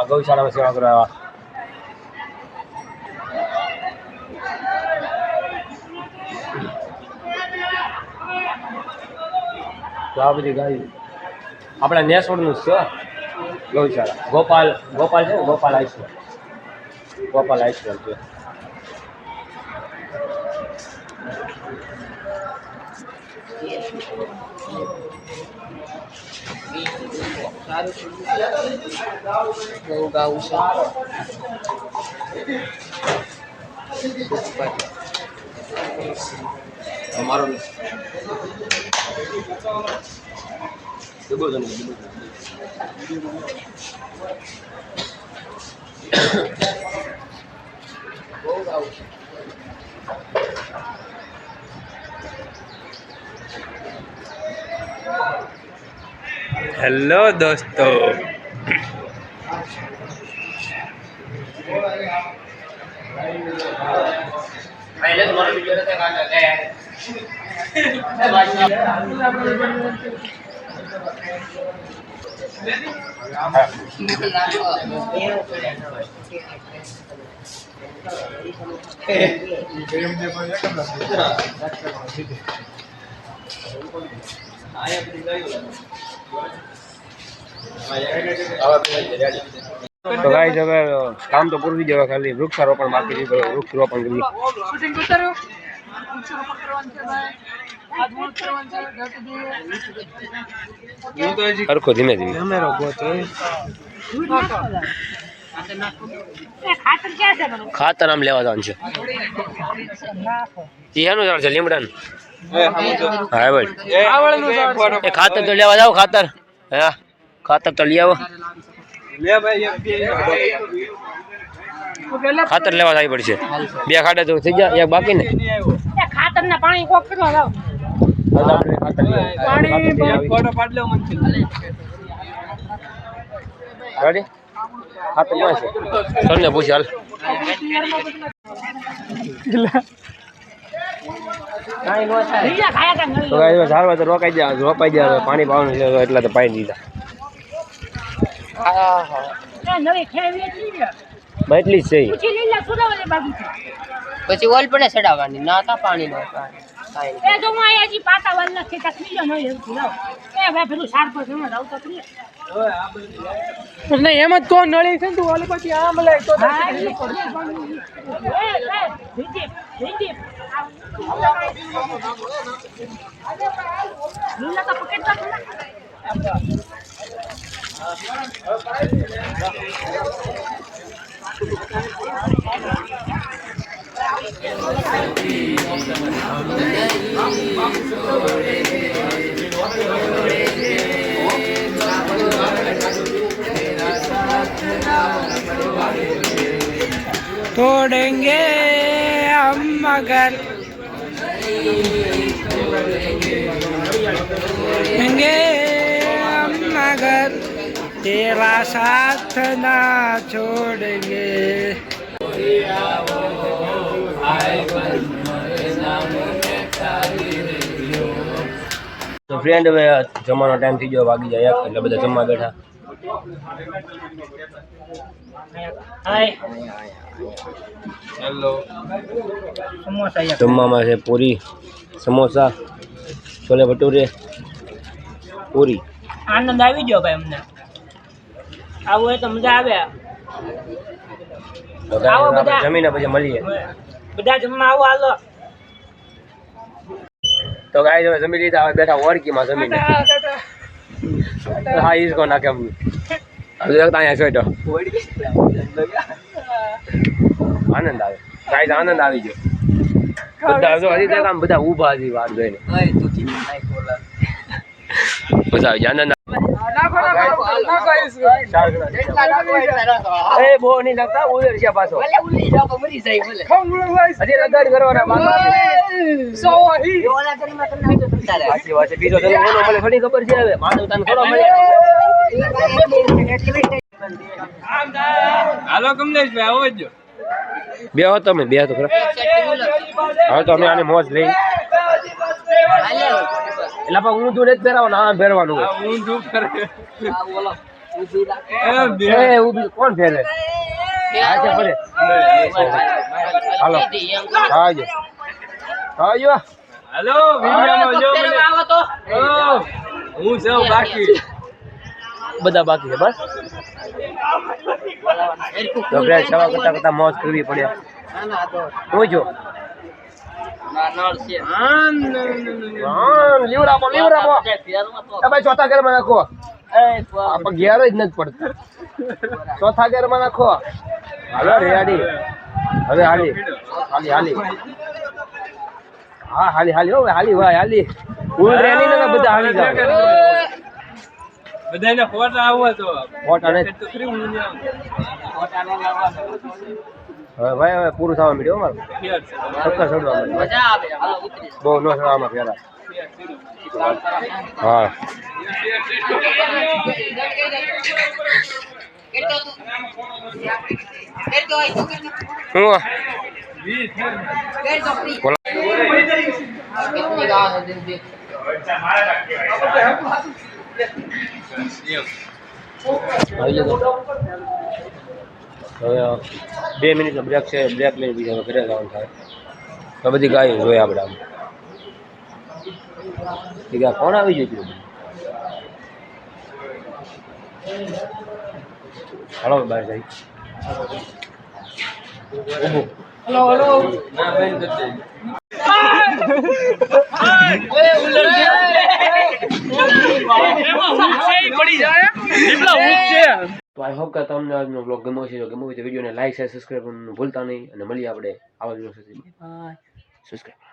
ગૌશાળામાં સેવા કરવા આ બધી ગાય આપણા નેસોડનું છે ગૌશાળા. ગોપાલ છે ને, ગોપાલ આઈશ્વર છે. અમારો હેલો દોસ્તો, તો ગાઈસ હવે કામ તો પૂરું જવા, ખાલી વૃક્ષારોપણ બાકી છે. વૃક્ષારોપણ કરી સરખો ધીમે ધીમે ખાતર આમ લેવા જવાનું છે. એનું ઝાડ છે લીમડાનું. હા ભાઈ ખાતર તો લેવા જાવ. ખાતર હા ખાતર તો લઈ આવો. ખાતર લેવા જવી પડશે. 2 ખાડા તો થઈ જાય, 1 બાકી ને. ખાતર ના પાણી કોક કરવા લાવ. પાણી ફોટો પાડ લેવો મન છે. રેડી ખાતર ક્યાં છે? સરને પૂછ હાલ. તો ગાઈસ ઝાડવા તો રોપાઈ જાય, પાણી પાવાનું છે એટલે તો પાઈ દીધા. એટલી જ છે. પછી ઓલ પણ ચડાવવાની ના તા પાણી નો એમ જ તો નળી છે ને તું ઓલી પછી આમ લે તો तोड़ेंगे हम मगर तोड़ेंगे हम मगर तेरा साथ ना छोड़ेंगे. તો ફ્રેન્ડ હવે જમવાનો ટાઈમ થઈ ગયો, વાગી જાય 1 એટલે બધા જમવા બેઠા. જમવામાં છે પૂરી, સમોસા, છોલે ભટુરે, પૂરી. આનંદ આવી ગયો ભાઈ અમને. આવું હોય તો મજા આવે. જમીને પછી મળીએ. બધા જમવા આવો હાલો. તો ગાઈસ હવે જમી લીધા, હવે બેઠા ઓરકીમાં જમીને. હા ઈસકો નાખે હવે અહીંયા જોઈતો આનંદ આવે. ગાઈસ આનંદ આવી ગયો. બધા જો હજી આમ બધા ઊભા હજી વાર જોઈને. બધા આવી આનંદ. એ બહુ નહીં લાગતા ઉધર છે પાછો હજી લગાડ કરવાના સાચી વાત છે બીજો તને ઓનો મને થોડી ખબર છે હવે માનવ તને થોડો મળે હાલો કમલેશભાઈ આવો જ બે હો તમે બે તો ખરા હવે તો અમે આની મોજ લઈ એટલે પણ ઊંધું નથી પહેરવાનું આમ પહેરવાનું હોય ઊંધું કરે એ ઊભી કોણ ફેરે આ છે ફરે હાલો આજો આજો હાલો વિડિયોમાં જો મને હું સૌ બાકી બધા બાકી છે બસ તો ફ્રેન્ડ સવા કરતા મોજ કરવી પડે હું જો લીવરાપો એ ભાઈ ચોથા ઘરમાં નાખો આપણે ઘેર જ નથી પડતા ચોથા ઘરમાં નાખો હાલો રેડી હવે હાલી હાલી હા હાલી હાલી હો હાલી ભાઈ હાલી ફૂલ રેડી ને બધા હાલી જાવ બધાને ફોટા આવવા તો ફોટા ને તો ફ્રી હું ને હવે ભાઈ હવે પૂરું થવા મળ્યું અમારું ચક્કર ચડવા મળ્યું મજા આવે હાલો ઉતરી બહુ ન ચડવામાં ફેરા હા હવે 2 મિનિટનો બ્રેક છે બ્રેક લઈને બીજા ઘરે જવાનું થાય તો બધી ગાયો જોઈએ આપણે આમ ઠીક છે કોણ આવી ગયું હાલો બહાર જઈ હેલો હેલો ના બેન જતે તો આઈ હોપ કે તમને આજનો બ્લોગ ગમ્યો છે જો ગમ્યો હોય તો વિડીયોને લાઈક શેર સબસ્ક્રાઈબ કરવાનું ભૂલતા નહીં અને મળીએ આપણે આવા વિડીયો સાથે બાય સબસ્ક્રાઈબ